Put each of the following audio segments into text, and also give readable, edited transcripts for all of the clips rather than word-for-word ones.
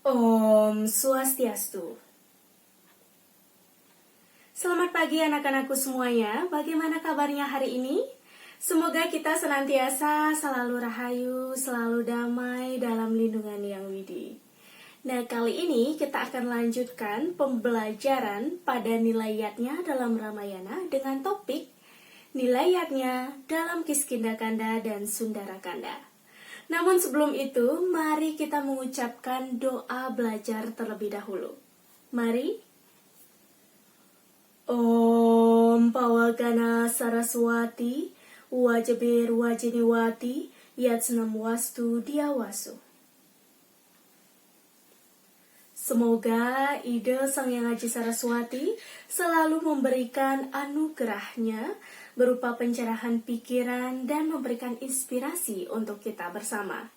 Om Swastiastu. Selamat pagi anak-anakku semuanya. Bagaimana kabarnya hari ini? Semoga kita senantiasa selalu rahayu, selalu damai dalam lindungan Yang Widi. Nah, kali ini kita akan lanjutkan pembelajaran pada nilayatnya dalam Ramayana dengan topik nilayatnya dalam Kiskindakanda dan Sundarakanda. Namun sebelum itu, mari kita mengucapkan doa belajar terlebih dahulu. Mari. Om Pawagana Saraswati Wajabir Wajiniwati Yatsnam Wastu Diawasu. Semoga ide Sang Yang Aji Saraswati selalu memberikan anugerahnya berupa pencerahan pikiran dan memberikan inspirasi untuk kita bersama.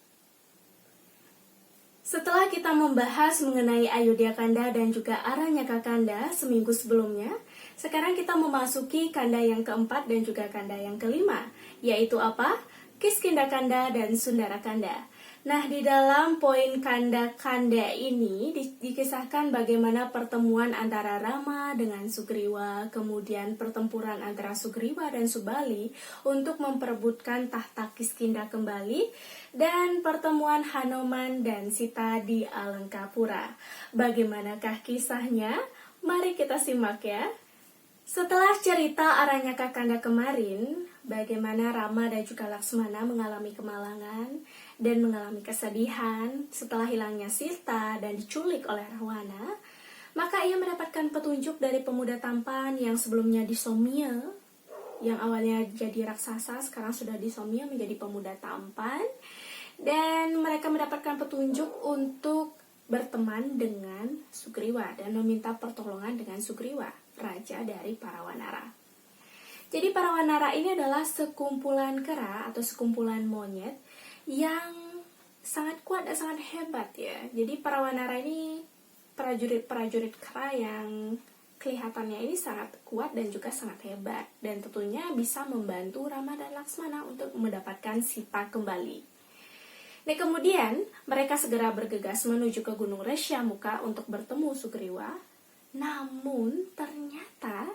Setelah kita membahas mengenai Ayodhya Kanda dan juga Aranyaka Kanda seminggu sebelumnya, sekarang kita memasuki kanda yang keempat dan juga kanda yang kelima, yaitu apa? Kiskindakanda dan Sundarakanda. Nah, di dalam poin kanda-kanda ini dikisahkan bagaimana pertemuan antara Rama dengan Sugriwa, kemudian pertempuran antara Sugriwa dan Subali untuk memperebutkan tahta Kiskinda kembali, dan pertemuan Hanuman dan Sita di Alengkapura. Bagaimanakah kisahnya? Mari kita simak ya. Setelah cerita Aranyaka Kanda kemarin, bagaimana Rama dan juga Laksmana mengalami kemalangan dan mengalami kesedihan setelah hilangnya Sita dan diculik oleh Rahwana, maka ia mendapatkan petunjuk dari pemuda tampan yang sebelumnya disomia, yang awalnya jadi raksasa, sekarang sudah disomia menjadi pemuda tampan, dan mereka mendapatkan petunjuk untuk berteman dengan Sugriwa dan meminta pertolongan dengan Sugriwa, raja dari para Wanara. Jadi para Wanara ini adalah sekumpulan kera atau sekumpulan monyet yang sangat kuat dan sangat hebat ya. Jadi para Wanara ini prajurit-prajurit kera yang kelihatannya ini sangat kuat dan juga sangat hebat, dan tentunya bisa membantu Rama dan Laksmana untuk mendapatkan Sita kembali. Nah, kemudian mereka segera bergegas menuju ke Gunung Resyamuka untuk bertemu Sugriwa. Namun ternyata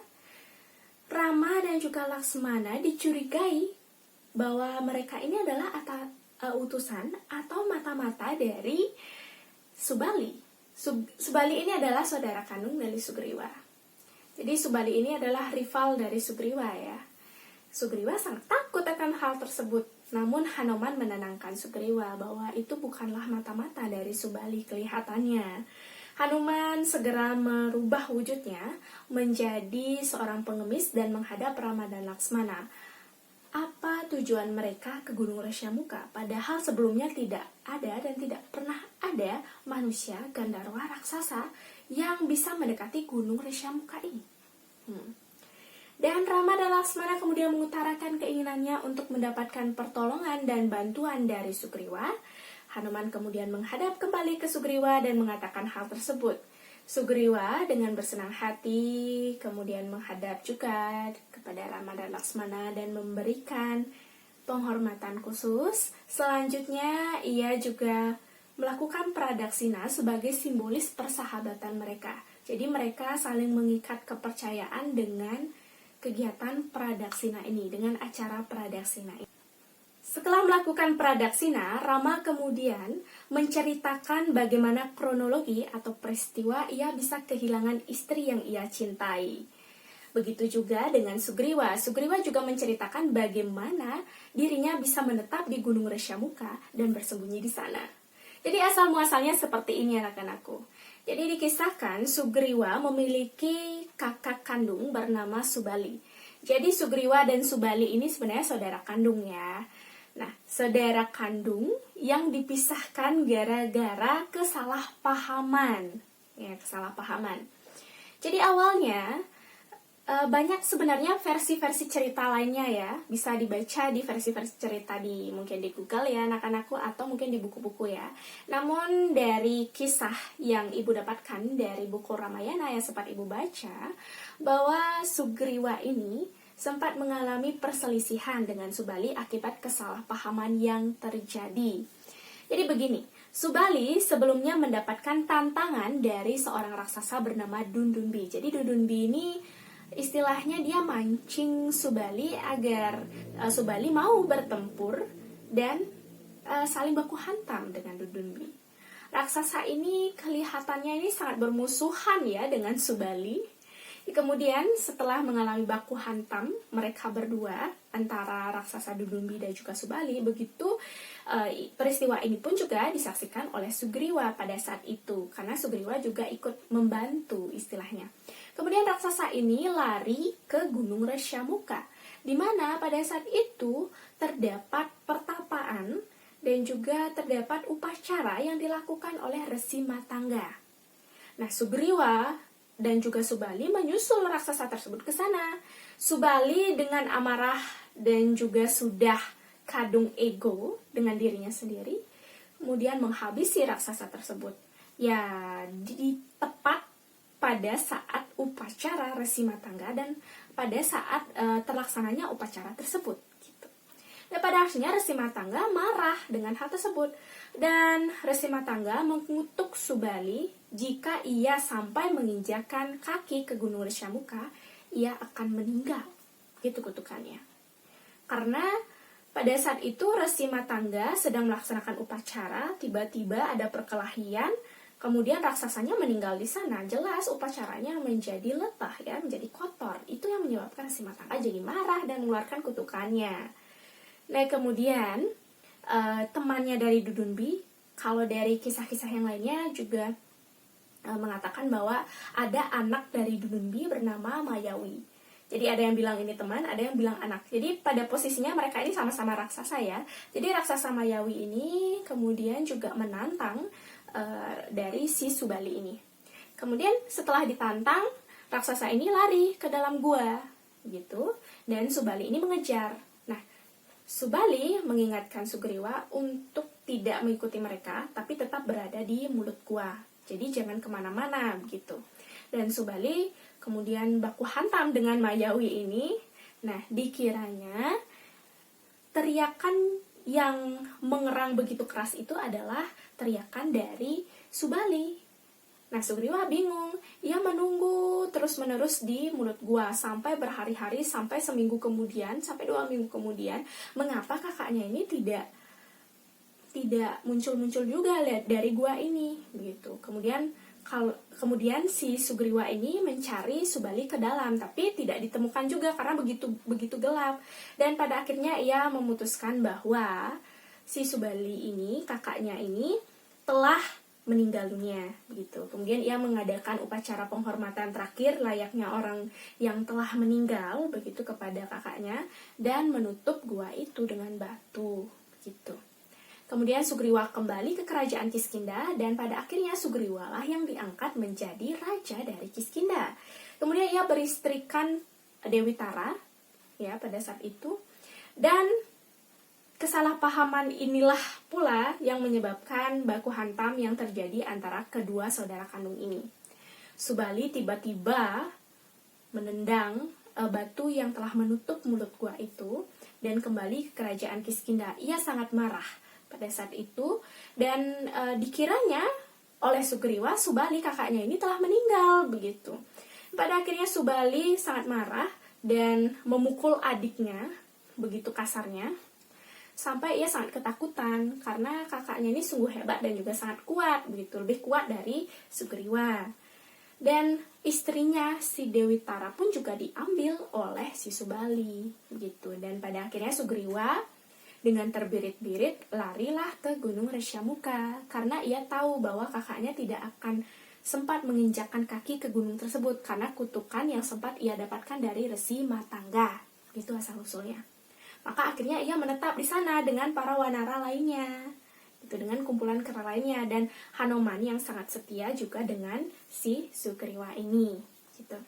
Rama dan juga Laksmana dicurigai bahwa mereka ini adalah utusan atau mata-mata dari Subali. Subali ini adalah saudara kandung dari Sugriwa. Jadi Subali ini adalah rival dari Sugriwa ya. Sugriwa sangat takut akan hal tersebut. Namun Hanuman menenangkan Sugriwa bahwa itu bukanlah mata-mata dari Subali kelihatannya. Hanuman segera merubah wujudnya menjadi seorang pengemis dan menghadap Rama dan Laksmana. Apa tujuan mereka ke Gunung Resyamuka? Padahal sebelumnya tidak ada dan tidak pernah ada manusia Gandharwa raksasa yang bisa mendekati Gunung Resyamuka ini. Dan Rama dan Laksmana kemudian mengutarakan keinginannya untuk mendapatkan pertolongan dan bantuan dari Sugriwa. Hanuman kemudian menghadap kembali ke Sugriwa dan mengatakan hal tersebut. Sugriwa dengan bersenang hati kemudian menghadap juga kepada Rama dan Laksmana dan memberikan penghormatan khusus. Selanjutnya ia juga melakukan pradaksina sebagai simbolis persahabatan mereka. Jadi mereka saling mengikat kepercayaan dengan kegiatan pradaksina ini, dengan acara pradaksina ini. Setelah melakukan pradaksina, Rama kemudian menceritakan bagaimana kronologi atau peristiwa ia bisa kehilangan istri yang ia cintai. Begitu juga dengan Sugriwa. Sugriwa juga menceritakan bagaimana dirinya bisa menetap di Gunung Resyamuka dan bersembunyi di sana. Jadi asal-muasalnya seperti ini anak-anakku. Jadi dikisahkan Sugriwa memiliki kakak kandung bernama Subali. Jadi Sugriwa dan Subali ini sebenarnya saudara kandung ya. Nah, saudara kandung yang dipisahkan gara-gara kesalahpahaman. Ya, kesalahpahaman. Jadi awalnya banyak sebenarnya versi-versi cerita lainnya ya. Bisa dibaca di versi-versi cerita mungkin di Google ya anak-anakku, atau mungkin di buku-buku ya. Namun dari kisah yang ibu dapatkan dari buku Ramayana yang sempat ibu baca, bahwa Sugriwa ini sempat mengalami perselisihan dengan Subali akibat kesalahpahaman yang terjadi. Jadi begini, Subali sebelumnya mendapatkan tantangan dari seorang raksasa bernama Dundunbi. Jadi Dundunbi ini istilahnya dia mancing Subali agar Subali mau bertempur dan saling baku hantam dengan Dundunbi. Raksasa ini kelihatannya ini sangat bermusuhan ya dengan Subali. Kemudian setelah mengalami baku hantam mereka berdua antara raksasa Dundunbi dan juga Subali, begitu peristiwa ini pun juga disaksikan oleh Sugriwa pada saat itu karena Sugriwa juga ikut membantu istilahnya. Kemudian raksasa ini lari ke Gunung Resyamuka, di mana pada saat itu terdapat pertapaan dan juga terdapat upacara yang dilakukan oleh Resi Matangga. Nah, Sugriwa dan juga Subali menyusul raksasa tersebut ke sana. Subali dengan amarah dan juga sudah kadung ego dengan dirinya sendiri, kemudian menghabisi raksasa tersebut. Ya, tepat pada saat upacara Resi Matangga dan pada saat terlaksananya upacara tersebut. Gitu. Dan pada akhirnya Resi Matangga marah dengan hal tersebut. Dan Resi Matangga mengutuk Subali, jika ia sampai menginjakan kaki ke Gunung Resyamuka, ia akan meninggal. Gitu kutukannya. Karena pada saat itu Resi Matangga sedang melaksanakan upacara, tiba-tiba ada perkelahian, kemudian raksasanya meninggal di sana. Jelas upacaranya menjadi letah ya, menjadi kotor. Itu yang menyebabkan Resi Matangga jadi marah dan mengeluarkan kutukannya. Nah, kemudian temannya dari Dundunbi, kalau dari kisah-kisah yang lainnya juga mengatakan bahwa ada anak dari Dundunbi bernama Mayawi. Jadi ada yang bilang ini teman, ada yang bilang anak. Jadi pada posisinya mereka ini sama-sama raksasa ya. Jadi raksasa Mayawi ini kemudian juga menantang dari si Subali ini. Kemudian setelah ditantang, raksasa ini lari ke dalam gua gitu, dan Subali ini mengejar. Nah, Subali mengingatkan Sugriwa untuk tidak mengikuti mereka, tapi tetap berada di mulut gua. Jadi jangan kemana-mana begitu. Dan Subali kemudian baku hantam dengan Mayawi ini. Nah, dikiranya teriakan yang mengerang begitu keras itu adalah teriakan dari Subali. Nah, Sugriwa bingung. Ia menunggu terus-menerus di mulut gua sampai berhari-hari, sampai seminggu kemudian, sampai 2 minggu kemudian. Mengapa kakaknya ini tidak muncul-muncul juga dari gua ini, begitu. Kemudian si Sugriwa ini mencari Subali ke dalam, tapi tidak ditemukan juga karena begitu gelap. Dan pada akhirnya ia memutuskan bahwa si Subali ini, kakaknya ini, telah meninggal dunia, begitu. Kemudian ia mengadakan upacara penghormatan terakhir layaknya orang yang telah meninggal, begitu, kepada kakaknya, dan menutup gua itu dengan batu, begitu. Kemudian Sugriwa kembali ke kerajaan Kiskinda, dan pada akhirnya Sugriwa lah yang diangkat menjadi raja dari Kiskinda. Kemudian ia beristrikan Dewi Tara ya pada saat itu, dan kesalahpahaman inilah pula yang menyebabkan baku hantam yang terjadi antara kedua saudara kandung ini. Subali tiba-tiba menendang batu yang telah menutup mulut gua itu dan kembali ke kerajaan Kiskinda. Ia sangat marah pada saat itu, dan dikiranya oleh Sugriwa Subali kakaknya ini telah meninggal, begitu. Pada akhirnya Subali sangat marah dan memukul adiknya begitu kasarnya, sampai ia sangat ketakutan karena kakaknya ini sungguh hebat dan juga sangat kuat, begitu, lebih kuat dari Sugriwa. Dan istrinya si Dewi Tara pun juga diambil oleh si Subali, begitu. Dan pada akhirnya Sugriwa dengan terbirit-birit larilah ke Gunung Resyamuka karena ia tahu bahwa kakaknya tidak akan sempat menginjakkan kaki ke gunung tersebut karena kutukan yang sempat ia dapatkan dari Resi Matangga. Itu asal usulnya. Maka akhirnya ia menetap di sana dengan para wanara lainnya, itu dengan kumpulan kera lainnya, dan Hanuman yang sangat setia juga dengan si Sugriwa ini, gitu.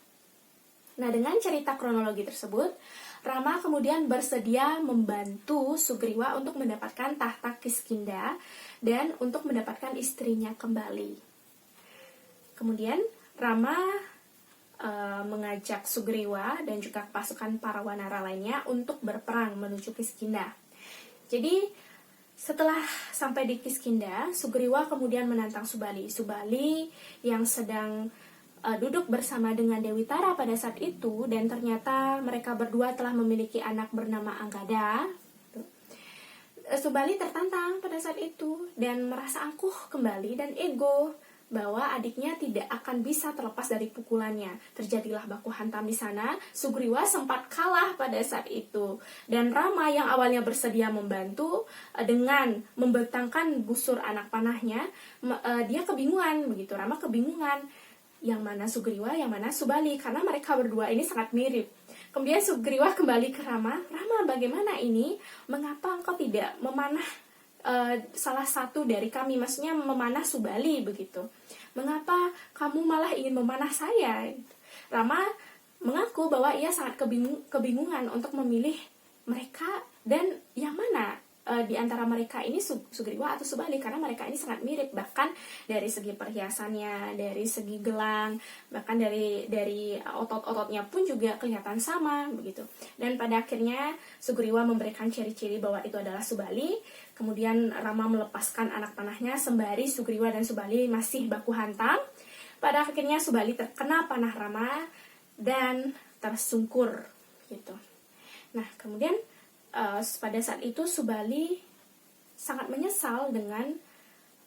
Nah, dengan cerita kronologi tersebut, Rama kemudian bersedia membantu Sugriwa untuk mendapatkan tahta Kiskinda dan untuk mendapatkan istrinya kembali. Kemudian Rama mengajak Sugriwa dan juga pasukan para wanara lainnya untuk berperang menuju Kiskinda. Jadi Setelah sampai di Kiskinda, Sugriwa kemudian menantang Subali. Subali yang sedang duduk bersama dengan Dewi Tara pada saat itu, dan ternyata mereka berdua telah memiliki anak bernama Anggada. Subali tertantang pada saat itu dan merasa angkuh kembali dan ego bahwa adiknya tidak akan bisa terlepas dari pukulannya. Terjadilah baku hantam di sana. Sugriwa sempat kalah pada saat itu. Dan Rama yang awalnya bersedia membantu dengan membentangkan busur anak panahnya, dia kebingungan begitu. Rama kebingungan yang mana Sugriwa, yang mana Subali, karena mereka berdua ini sangat mirip. Kemudian Sugriwa kembali ke Rama. Rama, bagaimana ini? Mengapa engkau tidak memanah salah satu dari kami, maksudnya memanah Subali begitu. Mengapa kamu malah ingin memanah saya? Rama mengaku bahwa ia sangat kebingungan untuk memilih mereka dan yang mana di antara mereka ini Sugriwa atau Subali, karena mereka ini sangat mirip, bahkan dari segi perhiasannya, dari segi gelang, bahkan dari otot-ototnya pun juga kelihatan sama begitu. Dan pada akhirnya Sugriwa memberikan ciri-ciri bahwa itu adalah Subali. Kemudian Rama melepaskan anak panahnya sembari Sugriwa dan Subali masih baku hantam. Pada akhirnya Subali terkena panah Rama dan tersungkur gitu. Nah, kemudian pada saat itu Subali sangat menyesal dengan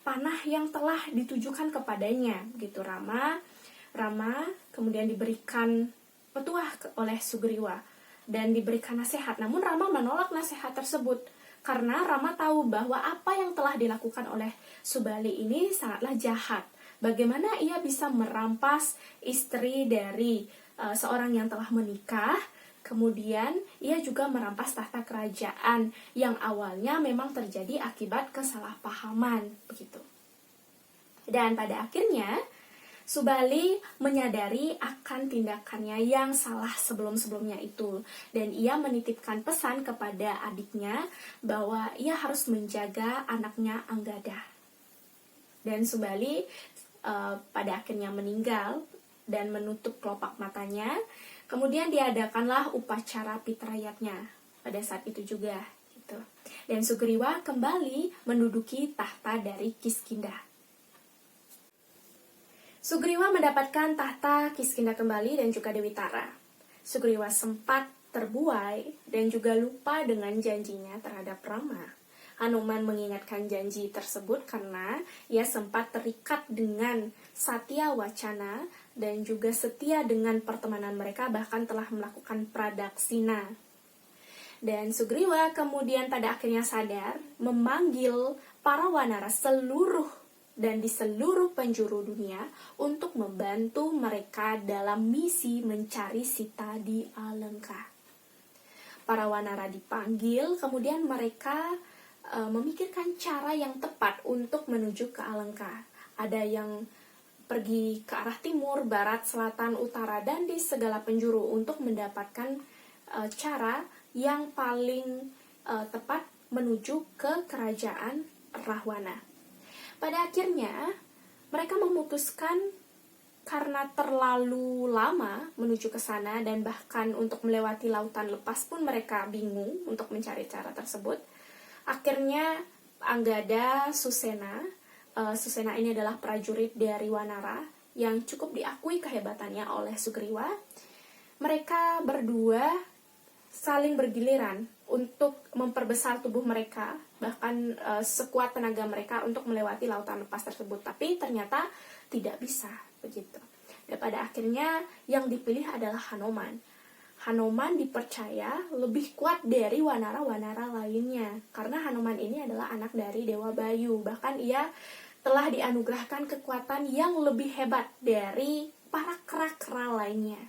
panah yang telah ditujukan kepadanya gitu. Rama kemudian diberikan petuah oleh Sugriwa dan diberikan nasihat. Namun Rama menolak nasihat tersebut karena Rama tahu bahwa apa yang telah dilakukan oleh Subali ini sangatlah jahat. Bagaimana ia bisa merampas istri dari seorang yang telah menikah. Kemudian ia juga merampas tahta kerajaan yang awalnya memang terjadi akibat kesalahpahaman begitu. Dan pada akhirnya Subali menyadari akan tindakannya yang salah sebelum-sebelumnya itu, dan ia menitipkan pesan kepada adiknya bahwa ia harus menjaga anaknya Anggada. Dan Subali pada akhirnya meninggal dan menutup kelopak matanya. Kemudian diadakanlah upacara pitrayatnya pada saat itu juga gitu. Dan Sugriwa kembali menduduki tahta dari Kiskinda. Sugriwa mendapatkan tahta Kiskinda kembali dan juga Dewi Tara. Sugriwa sempat terbuai dan juga lupa dengan janjinya terhadap Rama. Hanuman mengingatkan janji tersebut karena ia sempat terikat dengan Satya Wacana dan juga setia dengan pertemanan mereka, bahkan telah melakukan pradaksina. Dan Sugriwa kemudian pada akhirnya sadar, memanggil para wanara seluruh dan di seluruh penjuru dunia untuk membantu mereka dalam misi mencari Sita di Alengka. Para wanara dipanggil, kemudian mereka memikirkan cara yang tepat untuk menuju ke Alengka. Ada yang pergi ke arah timur, barat, selatan, utara, dan di segala penjuru untuk mendapatkan cara yang paling tepat menuju ke kerajaan Rahwana. Pada akhirnya, mereka memutuskan karena terlalu lama menuju ke sana dan bahkan untuk melewati lautan lepas pun mereka bingung untuk mencari cara tersebut. Akhirnya Anggada, Susena ini adalah prajurit dari Wanara yang cukup diakui kehebatannya oleh Sugriwa. Mereka berdua saling bergiliran untuk memperbesar tubuh mereka, bahkan sekuat tenaga mereka untuk melewati lautan lepas tersebut. Tapi ternyata tidak bisa begitu. Dan pada akhirnya yang dipilih adalah Hanuman. Hanuman dipercaya lebih kuat dari wanara-wanara lainnya karena Hanuman ini adalah anak dari Dewa Bayu. Bahkan ia telah dianugerahkan kekuatan yang lebih hebat dari para kera-kera lainnya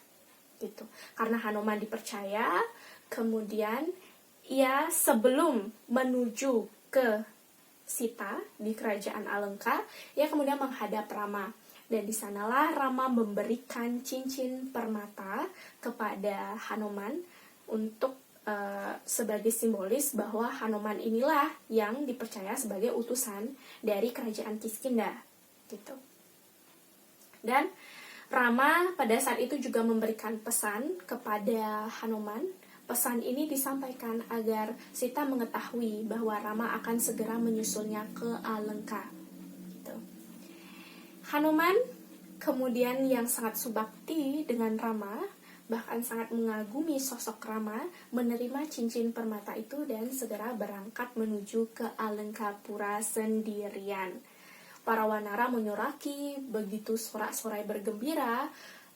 gitu. Karena Hanuman dipercaya, kemudian ia sebelum menuju ke Sita di kerajaan Alengka, ia kemudian menghadap Rama. Dan di sanalah Rama memberikan cincin permata kepada Hanuman untuk sebagai simbolis bahwa Hanuman inilah yang dipercaya sebagai utusan dari kerajaan Kiskinda gitu. Dan Rama pada saat itu juga memberikan pesan kepada Hanuman, pesan ini disampaikan agar Sita mengetahui bahwa Rama akan segera menyusulnya ke Alengka. Gitu. Hanuman kemudian yang sangat subakti dengan Rama, bahkan sangat mengagumi sosok Rama, menerima cincin permata itu dan segera berangkat menuju ke Alengkapura sendirian. Para wanara menyoraki, begitu sorak-sorai bergembira,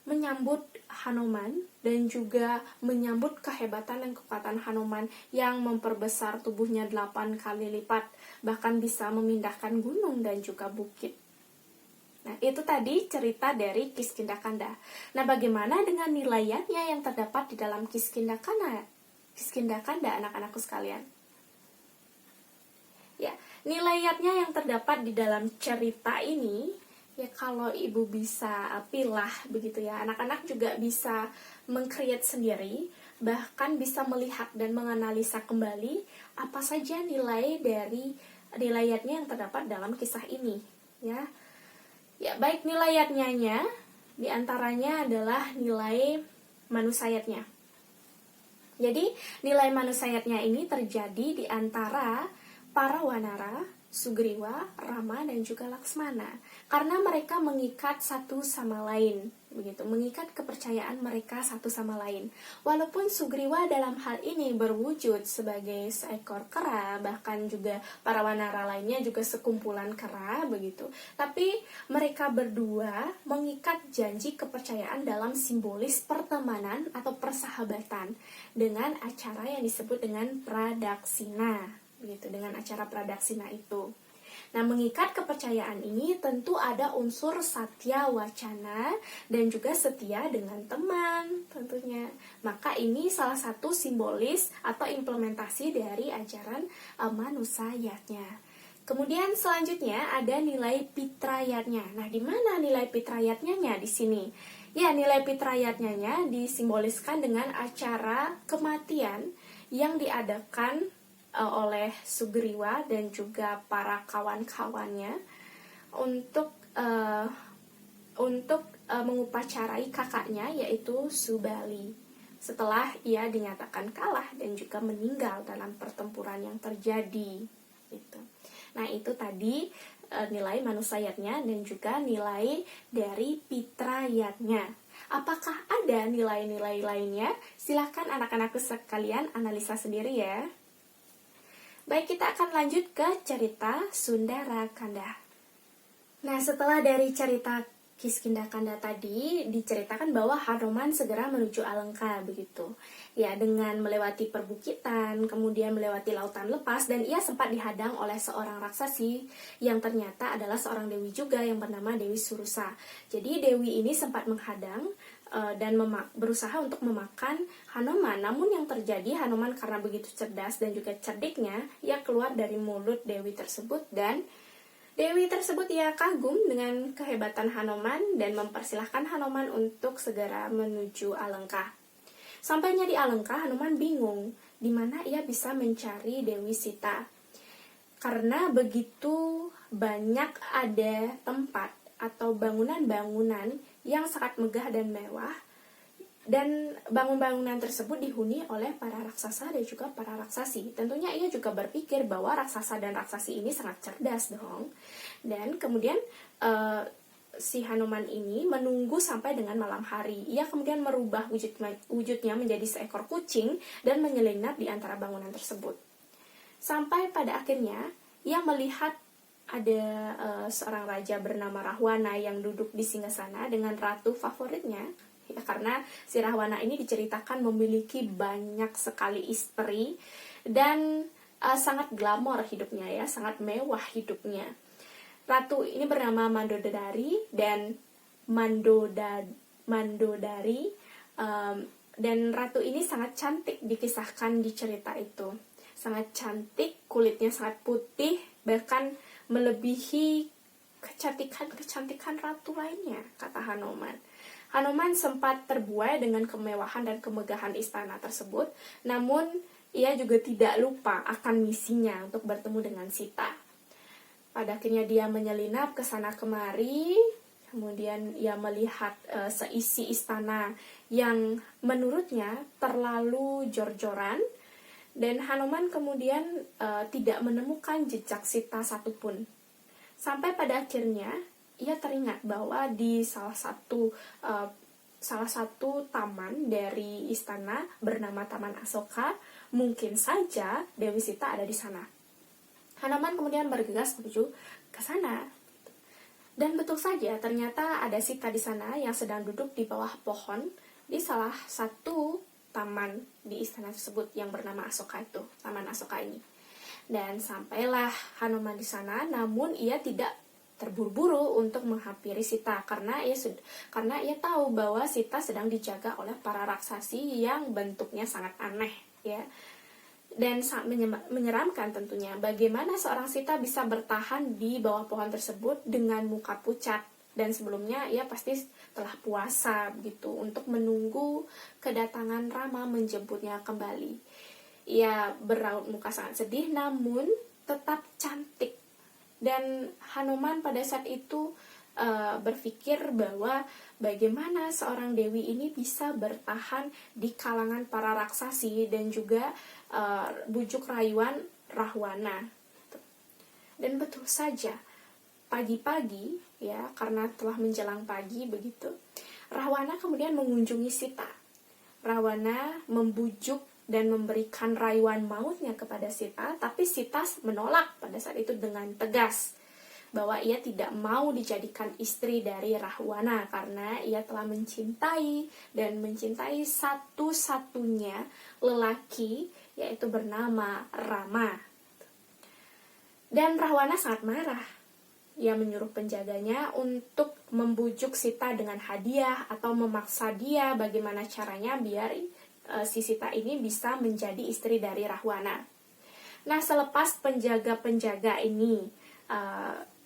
menyambut Hanuman dan juga menyambut kehebatan dan kekuatan Hanuman yang memperbesar tubuhnya 8 kali lipat, bahkan bisa memindahkan gunung dan juga bukit. Nah, itu tadi cerita dari Kiskindakanda. Nah, bagaimana dengan nilaiannya yang terdapat di dalam Kiskindakanda? Kiskindakanda, anak-anakku sekalian. Ya, nilaiannya yang terdapat di dalam cerita ini, ya kalau ibu bisa pilah begitu ya, anak-anak juga bisa meng-create sendiri, bahkan bisa melihat dan menganalisa kembali apa saja nilai dari nilaiannya yang terdapat dalam kisah ini, ya. Ya, baik nilaiatnya diantaranya adalah nilai manusayatnya. Jadi, nilai manusayatnya ini terjadi di antara para wanara, Sugriwa, Rama, dan juga Laksmana. Karena mereka mengikat satu sama lain, begitu, mengikat kepercayaan mereka satu sama lain. Walaupun Sugriwa dalam hal ini berwujud sebagai seekor kera, bahkan juga para wanara lainnya juga sekumpulan kera, begitu. Tapi mereka berdua mengikat janji kepercayaan dalam simbolis pertemanan atau persahabatan dengan acara yang disebut dengan Pradaksina. Begitu, dengan acara Pradaksina itu. Nah, mengikat kepercayaan ini tentu ada unsur satya wacana dan juga setia dengan teman tentunya. Maka ini salah satu simbolis atau implementasi dari ajaran manusayatnya. Kemudian selanjutnya ada nilai pitrayatnya. Nah, di mana nilai pitrayatnya di sini? Ya, nilai pitrayatnya disimboliskan dengan acara kematian yang diadakan oleh Sugriwa dan juga para kawan-kawannya untuk mengupacarai kakaknya yaitu Subali setelah ia dinyatakan kalah dan juga meninggal dalam pertempuran yang terjadi. Gitu. Nah, itu tadi nilai manusayatnya dan juga nilai dari pitrayatnya. Apakah ada nilai-nilai lainnya? Silahkan anak-anakku sekalian analisa sendiri ya. Baik, kita akan lanjut ke cerita Sundarakanda. Nah, setelah dari cerita Kiskindakanda tadi, diceritakan bahwa Hanuman segera menuju Alengka, begitu. Ya, dengan melewati perbukitan, kemudian melewati lautan lepas, dan ia sempat dihadang oleh seorang raksasi yang ternyata adalah seorang dewi juga yang bernama Dewi Surusa. Jadi, dewi ini sempat menghadang dan berusaha untuk memakan Hanuman. Namun yang terjadi, Hanuman karena begitu cerdas dan juga cerdiknya, ia keluar dari mulut dewi tersebut dan dewi tersebut ia kagum dengan kehebatan Hanuman dan mempersilahkan Hanuman untuk segera menuju Alengka. Sampainya di Alengka, Hanuman bingung di mana ia bisa mencari Dewi Sita. Karena begitu banyak ada tempat atau bangunan-bangunan yang sangat megah dan mewah, dan bangunan-bangunan tersebut dihuni oleh para raksasa dan juga para raksasi. Tentunya ia juga berpikir bahwa raksasa dan raksasi ini sangat cerdas dong. Dan kemudian si Hanuman ini menunggu sampai dengan malam hari. Ia kemudian merubah wujudnya menjadi seekor kucing dan menyelinap di antara bangunan tersebut. Sampai pada akhirnya ia melihat ada seorang raja bernama Rahwana yang duduk di singgasana dengan ratu favoritnya. Ya, karena si Rahwana ini diceritakan memiliki banyak sekali istri dan sangat glamor hidupnya ya, sangat mewah hidupnya. Ratu ini bernama Mandodari dan Mandodari dan ratu ini sangat cantik dikisahkan di cerita itu. Sangat cantik, kulitnya sangat putih, bahkan melebihi kecantikan ratu lainnya, kata Hanuman. Hanuman sempat terbuai dengan kemewahan dan kemegahan istana tersebut, namun ia juga tidak lupa akan misinya untuk bertemu dengan Sita. Pada akhirnya dia menyelinap ke sana kemari, kemudian ia melihat seisi istana yang menurutnya terlalu jor-joran, dan Hanuman kemudian tidak menemukan jejak Sita satupun. Sampai pada akhirnya ia teringat bahwa di salah satu taman dari istana bernama Taman Asoka, mungkin saja Dewi Sita ada di sana. Hanuman kemudian bergegas menuju ke sana. Dan betul saja, ternyata ada Sita di sana yang sedang duduk di bawah pohon di salah satu taman di istana tersebut yang bernama Asoka itu, Taman Asoka ini. Dan sampailah Hanuman di sana, namun ia tidak terburu-buru untuk menghampiri Sita karena ia tahu bahwa Sita sedang dijaga oleh para raksasi yang bentuknya sangat aneh, ya. Dan sangat menyeramkan tentunya. Bagaimana seorang Sita bisa bertahan di bawah pohon tersebut dengan muka pucat, dan sebelumnya ia pasti telah puasa begitu untuk menunggu kedatangan Rama menjemputnya kembali. Ia beraut muka sangat sedih namun tetap cantik. Dan Hanuman pada saat itu berpikir bahwa bagaimana seorang dewi ini bisa bertahan di kalangan para raksasi dan juga bujuk rayuan Rahwana. Dan betul saja, pagi-pagi, ya, karena telah menjelang pagi begitu, Rahwana kemudian mengunjungi Sita. Rahwana membujuk dan memberikan rayuan mautnya kepada Sita, tapi Sita menolak pada saat itu dengan tegas bahwa ia tidak mau dijadikan istri dari Rahwana karena ia telah mencintai satu-satunya lelaki, yaitu bernama Rama. Dan Rahwana sangat marah. Ia menyuruh penjaganya untuk membujuk Sita dengan hadiah atau memaksa dia bagaimana caranya biar si Sita ini bisa menjadi istri dari Rahwana. Nah, selepas penjaga-penjaga ini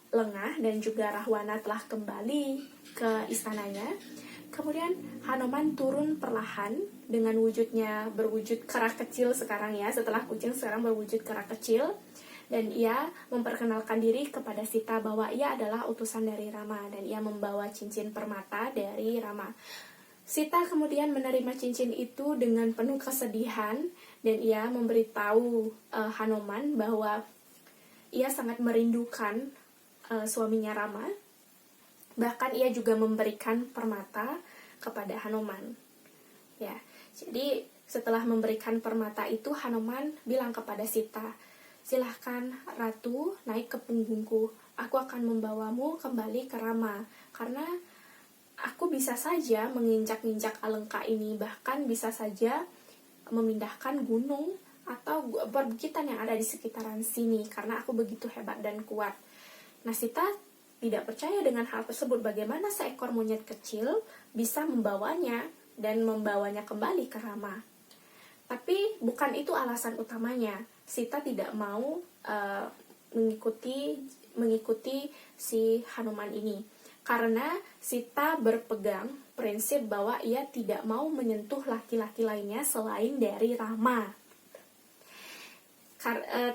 lengah dan juga Rahwana telah kembali ke istananya, kemudian Hanuman turun perlahan dengan berwujud kera kecil sekarang, ya, setelah kucing sekarang berwujud kera kecil, dan ia memperkenalkan diri kepada Sita bahwa ia adalah utusan dari Rama dan ia membawa cincin permata dari Rama. Sita kemudian menerima cincin itu dengan penuh kesedihan dan ia memberitahu Hanuman bahwa ia sangat merindukan suaminya Rama. Bahkan ia juga memberikan permata kepada Hanuman. Ya, jadi setelah memberikan permata itu, Hanuman bilang kepada Sita, "Silahkan Ratu naik ke punggungku. Aku akan membawamu kembali ke Rama. Karena aku bisa saja menginjak-injak Alengka ini, bahkan bisa saja memindahkan gunung atau perbukitan yang ada di sekitaran sini, karena aku begitu hebat dan kuat." Nah, Sita tidak percaya dengan hal tersebut. Bagaimana seekor monyet kecil bisa membawanya dan membawanya kembali ke Rama? Tapi bukan itu alasan utamanya. Sita tidak mau mengikuti si Hanuman ini. Karena Sita berpegang prinsip bahwa ia tidak mau menyentuh laki-laki lainnya selain dari Rama.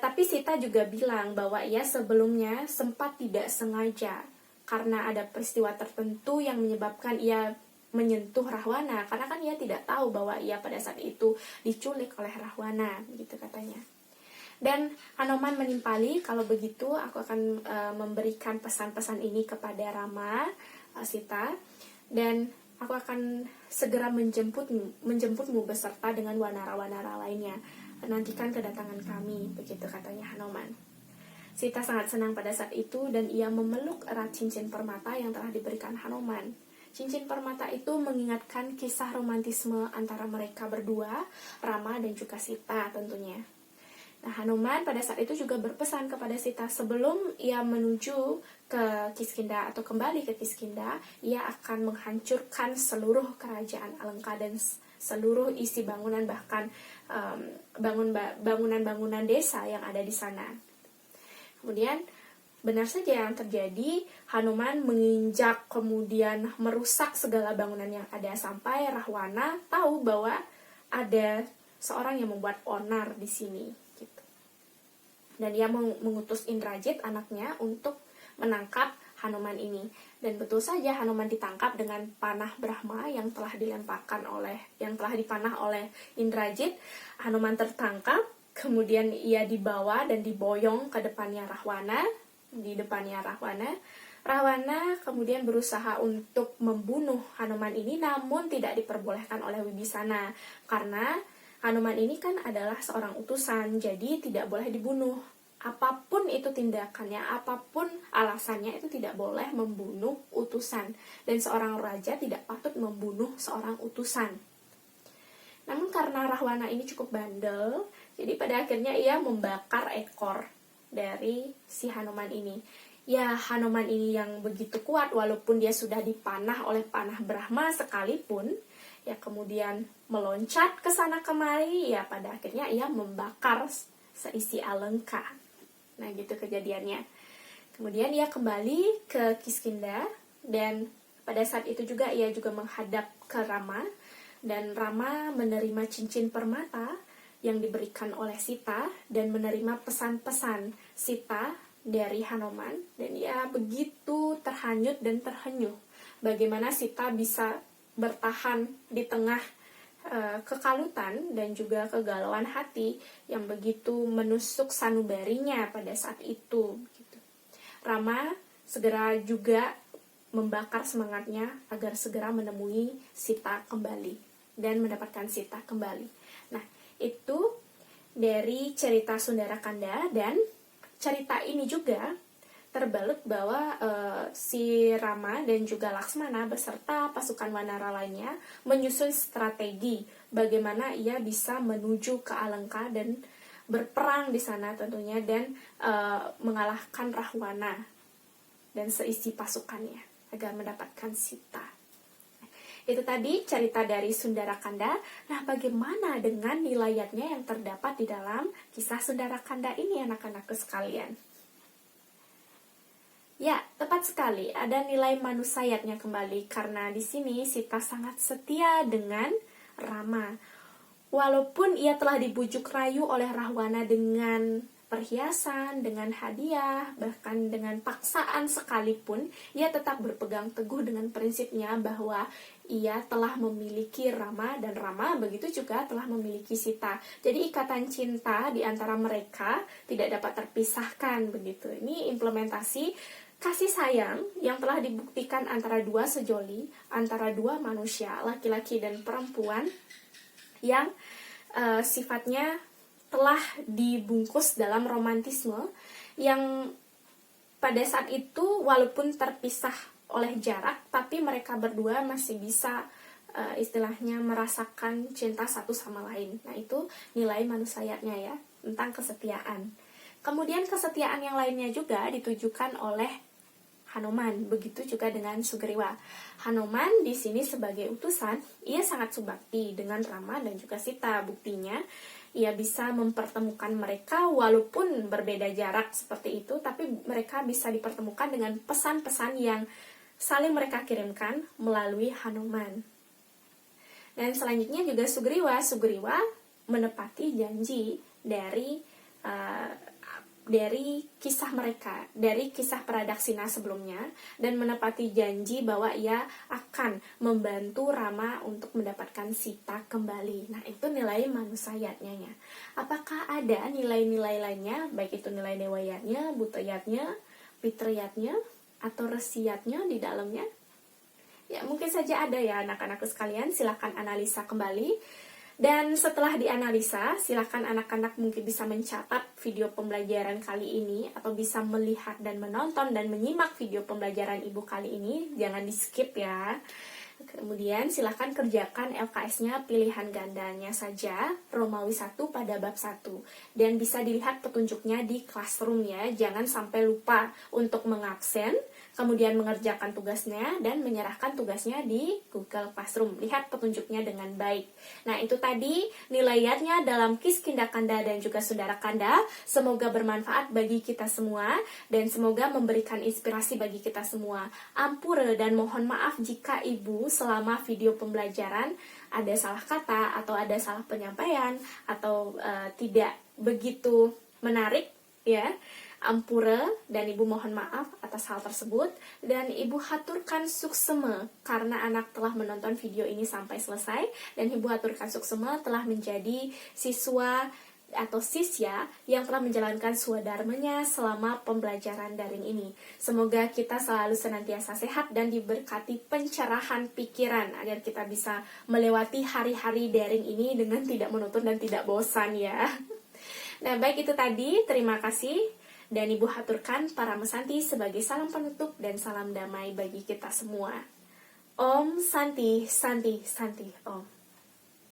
Tapi Sita juga bilang bahwa ia sebelumnya sempat tidak sengaja karena ada peristiwa tertentu yang menyebabkan ia menyentuh Rahwana, karena kan ia tidak tahu bahwa ia pada saat itu diculik oleh Rahwana, begitu katanya. Dan Hanuman menimpali, "Kalau begitu aku akan memberikan pesan-pesan ini kepada Rama, Sita, dan aku akan segera menjemputmu beserta dengan wanara-wanara lainnya. Nantikan kedatangan kami," begitu katanya Hanuman. Sita sangat senang pada saat itu dan ia memeluk erat cincin permata yang telah diberikan Hanuman. Cincin permata itu mengingatkan kisah romantisme antara mereka berdua, Rama dan juga Sita tentunya. Nah, Hanuman pada saat itu juga berpesan kepada Sita sebelum ia menuju ke Kiskinda atau kembali ke Kiskinda, ia akan menghancurkan seluruh kerajaan Alengka dan seluruh isi bangunan, bahkan bangunan-bangunan desa yang ada di sana. Kemudian benar saja yang terjadi, Hanuman menginjak kemudian merusak segala bangunan yang ada sampai Rahwana tahu bahwa ada seorang yang membuat onar di sini. Gitu. Dan ia mengutus Indrajit anaknya untuk menangkap Hanuman ini. Dan betul saja Hanuman ditangkap dengan panah Brahma yang telah dipanah oleh Indrajit. Hanuman tertangkap, kemudian ia dibawa dan diboyong ke depannya Rahwana. Rahwana kemudian berusaha untuk membunuh Hanuman ini, namun tidak diperbolehkan oleh Wibisana karena Hanuman ini kan adalah seorang utusan, jadi tidak boleh dibunuh. Apapun itu tindakannya, apapun alasannya, itu tidak boleh membunuh utusan, dan seorang raja tidak patut membunuh seorang utusan. Namun karena Rahwana ini cukup bandel, jadi pada akhirnya ia membakar ekor dari si Hanuman ini. Ya, Hanuman ini yang begitu kuat, walaupun dia sudah dipanah oleh panah Brahma sekalipun, ya kemudian meloncat ke sana kemari, ya pada akhirnya ia membakar seisi Alengka. Nah, gitu kejadiannya. Kemudian ia kembali ke Kiskindha, dan pada saat itu juga ia juga menghadap ke Rama, dan Rama menerima cincin permata yang diberikan oleh Sita, dan menerima pesan-pesan Sita dari Hanuman, dan ia begitu terhanyut dan terhenyuh bagaimana Sita bisa bertahan di tengah kekalutan dan juga kegalauan hati yang begitu menusuk sanubarinya pada saat itu. Rama segera juga membakar semangatnya agar segera menemui Sita kembali dan mendapatkan Sita kembali. Nah, itu dari cerita Sundarakanda, dan cerita ini juga terbalut bahwa si Rama dan juga Laksmana beserta pasukan Wanara lainnya menyusun strategi bagaimana ia bisa menuju ke Alengka dan berperang di sana tentunya, dan mengalahkan Rahwana dan seisi pasukannya agar mendapatkan Sita. Itu tadi cerita dari Sundarakanda. Nah, bagaimana dengan nilayatnya yang terdapat di dalam kisah Sundarakanda ini, anak-anakku sekalian? Ya, tepat sekali. Ada nilai manusayatnya kembali, karena di sini Sita sangat setia dengan Rama. Walaupun ia telah dibujuk rayu oleh Rahwana dengan perhiasan, dengan hadiah, bahkan dengan paksaan sekalipun, ia tetap berpegang teguh dengan prinsipnya bahwa ia telah memiliki Rama, dan Rama begitu juga telah memiliki Sita. Jadi ikatan cinta di antara mereka tidak dapat terpisahkan begitu. Ini implementasi kasih sayang yang telah dibuktikan antara dua sejoli, antara dua manusia, laki-laki dan perempuan, yang sifatnya telah dibungkus dalam romantisme yang pada saat itu walaupun terpisah oleh jarak, tapi mereka berdua masih bisa istilahnya merasakan cinta satu sama lain. Nah, itu nilai manusayatnya ya, tentang kesetiaan. Kemudian kesetiaan yang lainnya juga ditujukan oleh Hanuman, begitu juga dengan Sugriwa. Hanuman di sini sebagai utusan, ia sangat subakti dengan Rama dan juga Sita. Buktinya, ia bisa mempertemukan mereka walaupun berbeda jarak seperti itu, tapi mereka bisa dipertemukan dengan pesan-pesan yang saling mereka kirimkan melalui Hanuman. Dan selanjutnya juga Sugriwa menepati janji dari kisah mereka, dari kisah Pradaksina sebelumnya, dan menepati janji bahwa ia akan membantu Rama untuk mendapatkan Sita kembali. Nah, itu nilai manusayatnya. Apakah ada nilai-nilai lainnya, baik itu nilai dewayatnya, butayatnya, pitriyatnya, atau resiyatnya di dalamnya? Ya, mungkin saja ada ya anak-anakku sekalian, silakan analisa kembali. Dan setelah dianalisa, silakan anak-anak mungkin bisa mencatat video pembelajaran kali ini, atau bisa melihat dan menonton dan menyimak video pembelajaran ibu kali ini. Jangan di skip ya. Kemudian silakan kerjakan LKS-nya pilihan gandanya saja, Romawi 1 pada bab 1. Dan bisa dilihat petunjuknya di Classroom ya. Jangan sampai lupa untuk mengabsen, kemudian mengerjakan tugasnya dan menyerahkan tugasnya di Google Classroom. Lihat petunjuknya dengan baik. Nah, itu tadi nilainya dalam Kiskindhakanda dan juga Sundarakanda. Semoga bermanfaat bagi kita semua dan semoga memberikan inspirasi bagi kita semua. Ampura dan mohon maaf jika Ibu selama video pembelajaran ada salah kata atau ada salah penyampaian atau tidak begitu menarik ya. ampura dan Ibu mohon maaf atas hal tersebut, dan Ibu haturkan suksema karena anak telah menonton video ini sampai selesai, dan Ibu haturkan suksema telah menjadi siswa atau sisya yang telah menjalankan swadharmanya selama pembelajaran daring ini. Semoga kita selalu senantiasa sehat dan diberkati pencerahan pikiran agar kita bisa melewati hari-hari daring ini dengan tidak monoton dan tidak bosan ya. Nah, baik itu tadi, terima kasih. Dan Ibu haturkan para mesanti sebagai salam penutup dan salam damai bagi kita semua. Om Santi, Santi, Santi, Om.